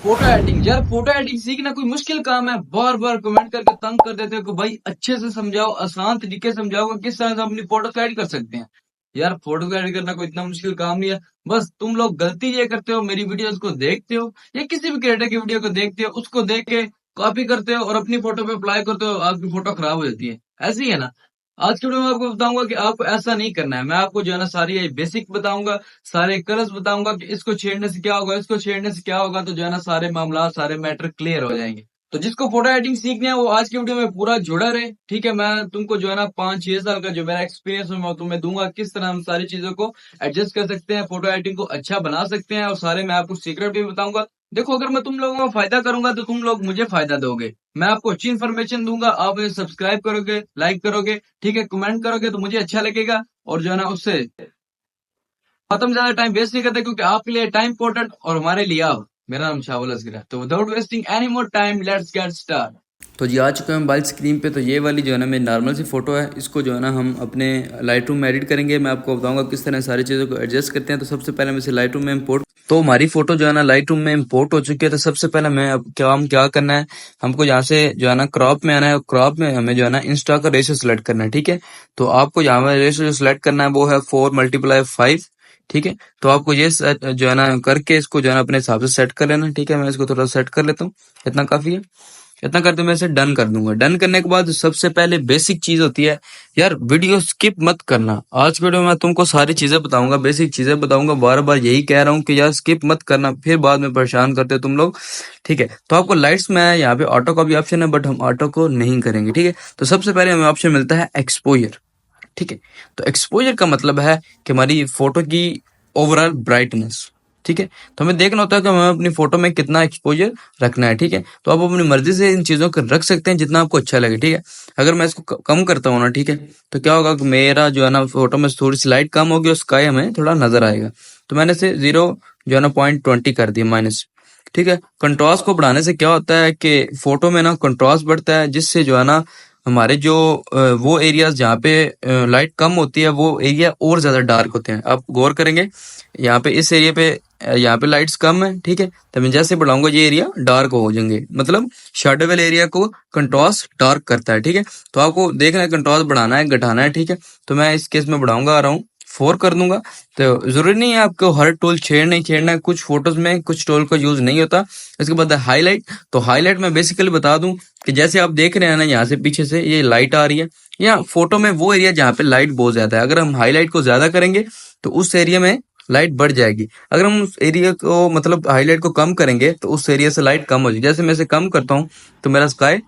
Photo editing यार, photo editing सीखना कोई मुश्किल काम है? बार बार कमेंट करके तंग कर देते हो कि भाई अच्छे से समझाओ, आसान तरीके से समझाओ कि किस तरह से अपनी फोटो को एडिट कर सकते हैं। यार फोटो को एडिट करना कोई इतना मुश्किल काम नहीं है। बस तुम लोग गलती ये करते हो, मेरी वीडियोस को देखते हो या किसी भी क्रिएटर की वीडियो को देखते हो, उसको देख के कॉपी करते हो और अपनी फोटो पे अप्लाई करते हो, आपकी फोटो खराब हो जाती है। ऐसे ही है ना। आज के वीडियो में आपको बताऊंगा कि आपको ऐसा नहीं करना है। मैं आपको जो है ना सारी बेसिक बताऊंगा, सारे कलर्स बताऊंगा कि इसको छेड़ने से क्या होगा, इसको छेड़ने से क्या होगा, तो जो है ना सारे मामला, सारे मैटर क्लियर हो जाएंगे। तो जिसको फोटो एडिटिंग सीखनी है वो आज की वीडियो में पूरा जुड़ा रहे, ठीक है। मैं तुमको जो है ना 5-6 साल का जो मेरा एक्सपीरियंस है मैं तुम्हें दूंगा, किस तरह हम सारी चीजों को एडजस्ट कर सकते हैं, फोटो एडिटिंग को अच्छा बना सकते हैं, और सारे मैं आपको सीक्रेट भी बताऊंगा। देखो, अगर मैं तुम लोगों का फायदा करूंगा तो तुम लोग मुझे फायदा दोगे। मैं आपको अच्छी इन्फॉर्मेशन दूंगा, आप मुझे सब्सक्राइब करोगे, लाइक करोगे, ठीक है, कमेंट करोगे तो मुझे अच्छा लगेगा। और जो है ना उससे खत्म, ज्यादा टाइम वेस्ट नहीं करते क्योंकि आपके लिए टाइम इंपॉर्टेंट और हमारे लिए आप। मेरा नाम शाहुल असगर है, तो without wasting any more time let's get start. तो जी आ चुके हैं मोबाइल स्क्रीन पे। तो ये वाली जो है ना मेरी नॉर्मल सी फोटो है, इसको जो है ना हम अपने लाइट रूम में एडिट करेंगे। मैं आपको बताऊंगा किस तरह सारी चीज़ों को एडजस्ट करते हैं। तो सबसे पहले मैं इसे लाइट रूम में इंपोर्ट, तो हमारी फोटो जो है ना लाइट रूम में इंपोर्ट हो चुकी है। तो सबसे पहले मैं अब क्या करना है, हमको यहाँ से जो है ना क्रॉप में आना है। क्रॉप में हमें जो है ना इंस्टा का रेशियो सेलेक्ट करना है, ठीक है। तो आपको यहाँ पर रेशियो सेलेक्ट करना है वो है 4x5, ठीक है। तो आपको ये जो है ना करके इसको जो है ना अपने हिसाब से सेट कर लेना, ठीक है। मैं इसको थोड़ा सेट कर लेता हूँ, इतना काफी है। इतना करते मैं इसे डन कर दूंगा। डन करने के बाद सबसे पहले बेसिक चीज होती है यार, वीडियो स्किप मत करना। आज की वीडियो में मैं तुमको सारी चीजें बताऊंगा, बेसिक चीजें बताऊंगा। बार बार यही कह रहा हूँ कि यार स्किप मत करना, फिर बाद में परेशान करते हो तुम लोग, ठीक है। तो आपको लाइट्स में यहाँ पे ऑटो का भी ऑप्शन है, बट हम ऑटो को नहीं करेंगे, ठीक है। तो सबसे पहले हमें ऑप्शन मिलता है एक्सपोजर, ठीक है। तो एक्सपोजर का मतलब है कि हमारी फोटो की ओवरऑल ब्राइटनेस, ठीक है। तो हमें देखना होता है कि हमें अपनी फोटो में कितना एक्सपोजर रखना है, ठीक है। तो आप अपनी मर्जी से इन चीजों को रख सकते हैं जितना आपको अच्छा लगे, ठीक है। अगर मैं इसको कम करता हूँ ना, ठीक है, तो क्या होगा कि मेरा जो है ना फोटो में थोड़ी सी लाइट कम होगी और स्काई हमें थोड़ा नजर आएगा। तो मैंने इसे 0 जो है ना 0.20 कर दिया माइनस, ठीक है। कंट्रास्ट को बढ़ाने से क्या होता है कि फोटो में ना कंट्रास्ट बढ़ता है, जिससे जो है ना हमारे जो वो एरियाज जहाँ पे लाइट कम होती है वो एरिया और ज्यादा डार्क होते हैं। आप गौर करेंगे यहाँ पे इस एरिया पे यहाँ पे लाइट्स कम है, ठीक है। तो मैं जैसे बढ़ाऊंगा ये एरिया डार्क हो जाएंगे, मतलब शेडो वाले एरिया को कंट्रास्ट डार्क करता है, ठीक है। तो आपको देखना है कंट्रास्ट बढ़ाना है घटाना है, ठीक है। तो मैं इस केस में बढ़ाऊंगा, आ रहा हूँ 4 कर दूंगा। तो जरूरी नहीं है आपको हर टूल छेड़ना है, कुछ फोटोज में कुछ टूल का यूज नहीं होता। इसके बाद हाईलाइट, तो हाईलाइट में बेसिकली बता दूं कि जैसे आप देख रहे हैं ना, यहाँ से पीछे से ये लाइट आ रही है, या फोटो में वो एरिया जहाँ पे लाइट बहुत ज्यादा है, अगर हम हाईलाइट को ज्यादा करेंगे तो उस एरिया में लाइट बढ़ जाएगी। अगर हम उस एरिया को मतलब हाईलाइट को कम करेंगे तो उस एरिया से लाइट कम हो जाएगी। जैसे मैं इसे कम करता हूँ तो मेरा स्काई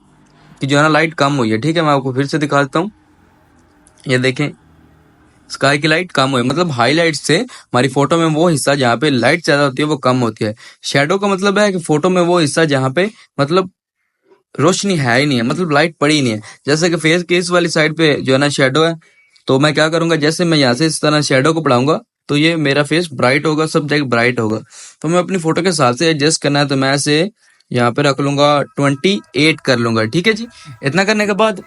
की जो है ना लाइट कम हुई है, ठीक है। मैं आपको फिर से दिखा देता हूँ, ये देखें स्काई की लाइट कम हुई, मतलब हाईलाइट से हमारी फोटो में वो हिस्सा जहाँ पे लाइट ज्यादा होती है वो कम होती है। शेडो का मतलब है कि फोटो में वो हिस्सा जहाँ पे मतलब रोशनी है ही नहीं है, मतलब लाइट पड़ी ही नहीं है। जैसे कि फेस के इस वाली साइड पे जो है ना शेडो है, तो मैं क्या करूंगा, जैसे मैं यहाँ से इस तरह शेडो को बढ़ाऊंगा तो ये मेरा फेस ब्राइट होगा, सब जगह ब्राइट होगा। तो मैं अपनी फोटो के हिसाब से एडजस्ट करना है, तो मैं इसे यहाँ पे रख लूंगा 28 कर लूंगा, ठीक है जी। इतना करने के बाद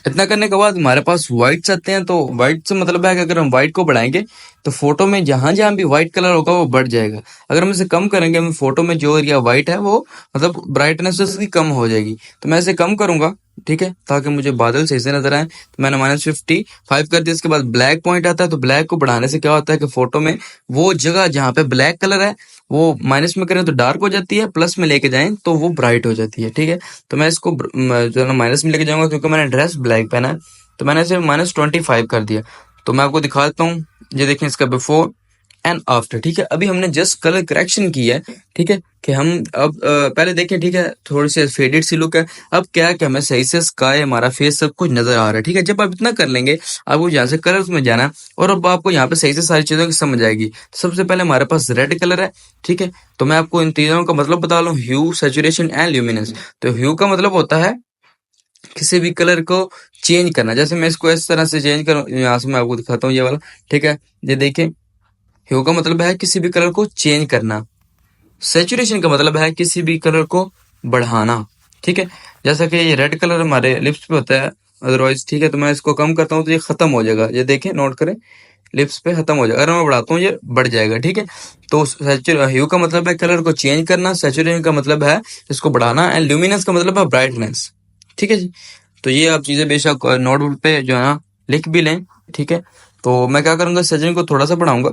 इतना करने के बाद हमारे पास व्हाइट्स आते हैं। तो व्हाइट से मतलब है कि अगर हम व्हाइट को बढ़ाएंगे तो फोटो में जहां जहां भी व्हाइट कलर होगा वो बढ़ जाएगा। अगर हम इसे कम करेंगे, हम फोटो में जो एरिया व्हाइट है वो मतलब ब्राइटनेस उसकी कम हो जाएगी। तो मैं इसे कम करूंगा, ठीक है, ताकि मुझे बादल सही से नजर आए। तो मैंने -55 कर दिया। इसके बाद ब्लैक पॉइंट आता है, तो ब्लैक को बढ़ाने से क्या होता है कि फोटो में वो जगह जहाँ पे ब्लैक कलर है वो माइनस में करें तो डार्क हो जाती है, प्लस में लेके जाएं तो वो ब्राइट हो जाती है, ठीक है। तो मैं इसको जो है ना माइनस में लेके जाऊंगा क्योंकि मैंने ड्रेस ब्लैक पहना है। तो मैंने इसे -25 कर दिया। तो मैं आपको दिखा देता हूँ, ये देखें इसका बिफोर एंड आफ्टर, ठीक है। अभी हमने जस्ट कलर करेक्शन की है, ठीक है, कि हम अब पहले देखें, ठीक है, थोड़ी सी फेडेड सी लुक है। अब क्या है कि हमें सही से स्काई, हमारा फेस, सब कुछ नजर आ रहा है, ठीक है। जब आप इतना कर लेंगे, आपको यहाँ से कलर्स में जाना है और अब आपको यहाँ पे सही से सारी चीजों की समझ आएगी। तो सबसे पहले हमारे पास रेड कलर है, ठीक है। तो मैं आपको इन तीनों का मतलब बता लूं, ह्यू, सैचुरेशन एंड ल्यूमिनेंस। तो ह्यू का मतलब होता है किसी भी कलर को चेंज करना। जैसे मैं इसको इस तरह से चेंज करूँ, यहाँ से मैं आपको दिखाता हूँ ये वाला, ठीक है। ये देखिए, ह्यू का मतलब है किसी भी कलर को चेंज करना। सैचुरेशन का मतलब है किसी भी कलर को बढ़ाना, ठीक है। जैसा कि ये रेड कलर हमारे लिप्स पे होता है, अदरवाइज ठीक है। तो मैं इसको कम करता हूँ तो ये खत्म हो जाएगा, ये देखें, नोट करें, लिप्स पे खत्म हो जाएगा। अगर मैं बढ़ाता हूँ ये बढ़ जाएगा, ठीक है। तो ह्यू का मतलब है कलर को चेंज करना, सैचुरेशन का मतलब है इसको बढ़ाना, एंड ल्यूमिनस का मतलब है ब्राइटनेस, ठीक है जी। तो ये आप चीजें बेशक नोटबुक पे जो है ना लिख भी लें, ठीक है। तो मैं क्या करूंगा, सैचुरेशन को थोड़ा सा बढ़ाऊंगा,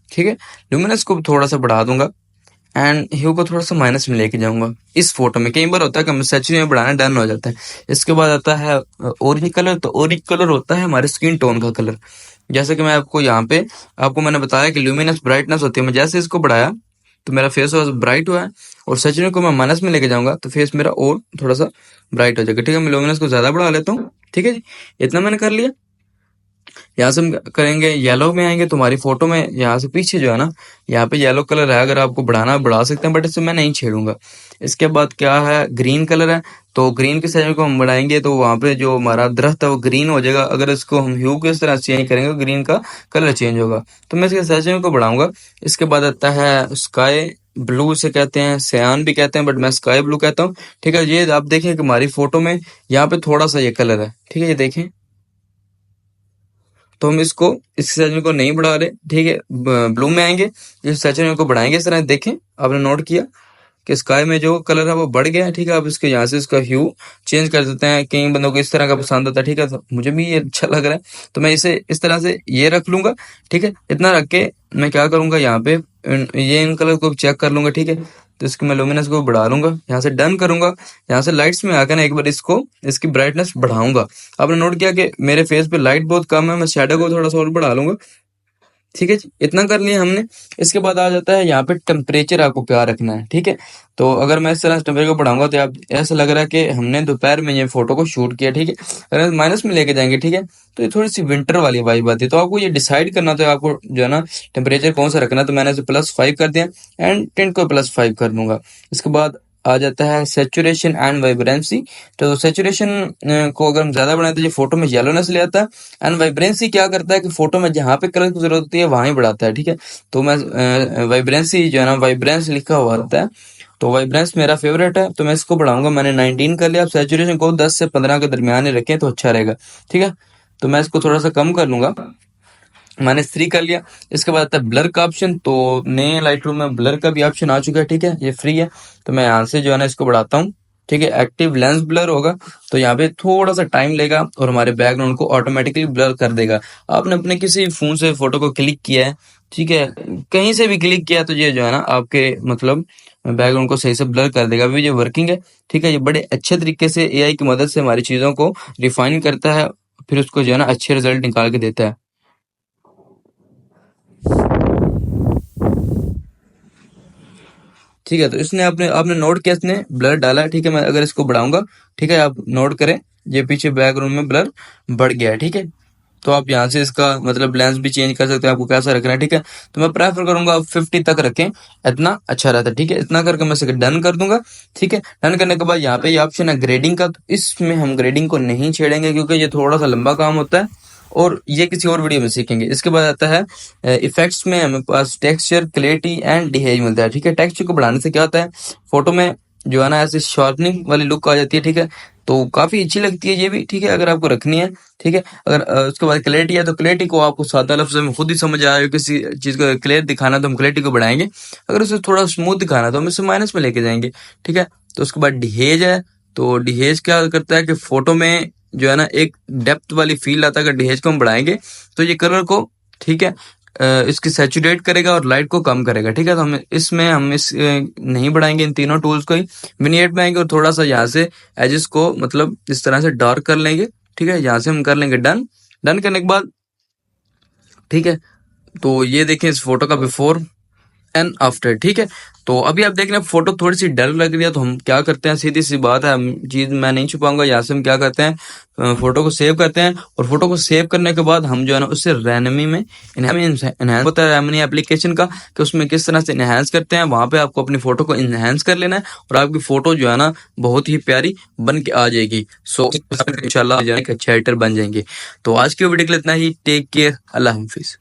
ठीक है, ल्यूमिनस को थोड़ा सा बढ़ा दूंगा, एंड ह्यू को थोड़ा सा माइनस में लेके जाऊंगा। इस फोटो में कई बार होता है कि सैचुरेशन में बढ़ाना डन हो जाता है। इसके बाद आता है ओरिजिन कलर। तो ओरिजिन कलर होता है हमारे स्किन टोन का कलर। जैसे कि मैं आपको यहाँ पे आपको मैंने बताया कि ल्यूमिनस ब्राइटनेस होती है, मैं जैसे इसको बढ़ाया तो मेरा फेस ब्राइट हुआ है, और सैचुरेशन को मैं माइनस में लेके जाऊंगा तो फेस मेरा और थोड़ा सा ब्राइट हो जाएगा, ठीक है। मैं ल्यूमिनस को ज्यादा बढ़ा लेता हूँ, ठीक है जी। इतना मैंने कर लिया। यहाँ से हम करेंगे येलो में आएंगे, तुम्हारी फोटो में यहाँ से पीछे जो है ना, यहाँ पे येलो कलर है, अगर आपको बढ़ाना बढ़ा सकते हैं, बट इसे मैं नहीं छेड़ूंगा। इसके बाद क्या है, ग्रीन कलर है। तो ग्रीन के साइड को हम बढ़ाएंगे तो वहां पे जो हमारा दरख्त है वो ग्रीन हो जाएगा। अगर इसको हम ह्यू को इस तरह चेंज करेंगे तो ग्रीन का कलर चेंज होगा। तो मैं इसके साइड को बढ़ाऊंगा। इसके बाद आता है स्काई ब्लू, से कहते हैं, सयान भी कहते हैं, बट मैं स्काई ब्लू कहता हूँ, ठीक है। ये आप देखें कि हमारी फोटो में यहाँ पे थोड़ा सा ये कलर है, ठीक है, ये देखें। तो हम इसको इस सैचुरेशन को नहीं बढ़ा रहे, ठीक है। ब्लू में आएंगे, इस सैचुरेशन को बढ़ाएंगे, इस तरह देखें, आपने नोट किया कि स्काई में जो कलर है वो बढ़ गया है, ठीक है। आप इसके यहाँ से इसका ह्यू चेंज कर देते हैं। कई बंदों को इस तरह का पसंद आता है, ठीक है, तो मुझे भी ये अच्छा लग रहा है, तो मैं इसे इस तरह से ये रख लूंगा, ठीक है। इतना रख के मैं क्या करूंगा, यहाँ पे ये इन कलर को चेक कर लूंगा, ठीक है। तो इसकी मैं लुमिनस को बढ़ा लूंगा, यहाँ से डन करूंगा। यहाँ से लाइट्स में आकर ना एक बार इसको इसकी ब्राइटनेस बढ़ाऊंगा। आपने नोट किया कि मेरे फेस पे लाइट बहुत कम है, मैं शेडो को थोड़ा सा और बढ़ा लूंगा, ठीक है जी। इतना कर लिया हमने। इसके बाद आ जाता है यहाँ पे टेम्परेचर, आपको क्या रखना है, ठीक है। तो अगर मैं इस तरह टेम्परेचर को बढ़ाऊंगा तो आप ऐसा लग रहा है कि हमने दोपहर में ये फोटो को शूट किया, ठीक है। अगर माइनस में लेके जाएंगे, ठीक है, तो ये थोड़ी सी विंटर वाली वाइब आती है। तो आपको ये डिसाइड करना था आपको जो है ना टेम्परेचर कौन सा रखना है। तो मैंने इसे +5 कर दिया, एंड टेंट को +5 कर दूंगा। इसके बाद आ जाता है सेचुरेशन एंड वाइब्रेंसी। तो सेचुरेशन को अगर हम ज्यादा बनाए तो ये फोटो में येलोनेस ले आता है, एंड वाइब्रेंसी क्या करता है कि फोटो में जहां पे कलर की जरूरत होती है वहां ही बढ़ाता है, ठीक है। तो मैं वाइब्रेंसी जो है ना, वाइब्रेंस लिखा हुआ होता है, तो वाइब्रेंस मेरा फेवरेट है, तो मैं इसको बढ़ाऊंगा। मैंने 19 कर लिया। आप सेचुरेशन को 10 से 15 के दरमियान ही रखें तो अच्छा रहेगा, ठीक है। तो मैं इसको थोड़ा सा कम कर लूंगा, मैंने 3 कर लिया। इसके बाद आता है ब्लर का ऑप्शन। तो नए लाइट रूम में ब्लर का भी ऑप्शन आ चुका है, ठीक है, ये फ्री है। तो मैं यहाँ से जो है ना इसको बढ़ाता हूँ, ठीक है। एक्टिव लेंस ब्लर होगा, तो यहाँ पे थोड़ा सा टाइम लेगा और हमारे बैकग्राउंड को ऑटोमेटिकली ब्लर कर देगा। आपने अपने किसी फोन से फोटो को क्लिक किया है, ठीक है, कहीं से भी क्लिक किया, तो ये जो है ना आपके मतलब बैकग्राउंड को सही से ब्लर कर देगा। अभी ये वर्किंग है, ठीक है। ये बड़े अच्छे तरीके से एआई की मदद से हमारी चीजों को रिफाइन करता है, फिर उसको जो है ना अच्छे रिजल्ट निकाल के देता है। ठीक है, तो इसने आपने आपने नोट किया, इसने ब्लर डाला है, ठीक है। मैं अगर इसको बढ़ाऊंगा, ठीक है, आप नोट करें, ये पीछे बैकग्राउंड में ब्लर बढ़ गया है, ठीक है। तो आप यहाँ से इसका मतलब लेंस भी चेंज कर सकते हैं, आपको कैसा रखना है, ठीक है। तो मैं प्रेफर करूंगा आप 50 तक रखें, इतना अच्छा रहता है, ठीक है। इतना करके मैं इसे डन कर दूंगा, ठीक है। डन करने के बाद यहाँ पे ये ऑप्शन है ग्रेडिंग का, तो इसमें हम ग्रेडिंग को नहीं छेड़ेंगे क्योंकि ये थोड़ा सा लंबा काम होता है, और ये किसी और वीडियो में सीखेंगे। इसके बाद आता है इफेक्ट्स में हमें पास टेक्सचर, क्लैरिटी एंड डिहेज मिलता है, ठीक है। टेक्सचर को बढ़ाने से क्या होता है, फोटो में जो है ना ऐसे शार्पनिंग वाली लुक आ जाती है, ठीक है। तो काफी अच्छी लगती है ये भी, ठीक है, अगर आपको रखनी है, ठीक है। अगर उसके बाद क्लैरिटी है, तो क्लैरिटी को आपको सादा लफ्ज़ में खुद ही समझ आए, किसी चीज को क्लियर दिखाना तो हम क्लैरिटी को बढ़ाएंगे, अगर उसे थोड़ा स्मूथ दिखाना तो हम इसे माइनस में लेके जाएंगे, ठीक है। तो उसके बाद डिहेज है। तो डिहेज क्या करता है कि फोटो में जो है ना एक डेप्थ वाली फील आता है। अगर डिहेज को हम बढ़ाएंगे तो ये कलर को, ठीक है, इसकी सैचुरेट करेगा और लाइट को कम करेगा, ठीक है। तो हम इस नहीं बढ़ाएंगे इन तीनों टूल्स को ही। विनिएट में आएंगे और थोड़ा सा यहाँ से एजेस को मतलब इस तरह से डार्क कर लेंगे, ठीक है। यहाँ से हम कर लेंगे डन। डन करने के बाद, ठीक है, तो ये देखें इस फोटो का बिफोर एंड आफ्टर, ठीक है। तो अभी आप देख रहे हैं फोटो थोड़ी सी डल लग रही है, तो हम क्या करते हैं, सीधी सी बात है, हम चीज मैं नहीं छुपाऊंगा, यहाँ से हम क्या करते हैं, फोटो को सेव करते हैं, और फोटो को सेव करने के बाद हम जो है ना उससे रैनमी में इनहेंस होता है रैमनी एप्लीकेशन का, कि उसमें किस तरह से इनहेंस करते हैं। वहां पे आपको अपनी फोटो को इनहेंस कर लेना है और आपकी फोटो जो है ना बहुत ही प्यारी बन के आ जाएगी। सो इंशाल्लाह एक अच्छा एडिटर बन जाएंगे। तो आज की वीडियो के लिए इतना ही। टेक केयर, अल्लाह हाफिज।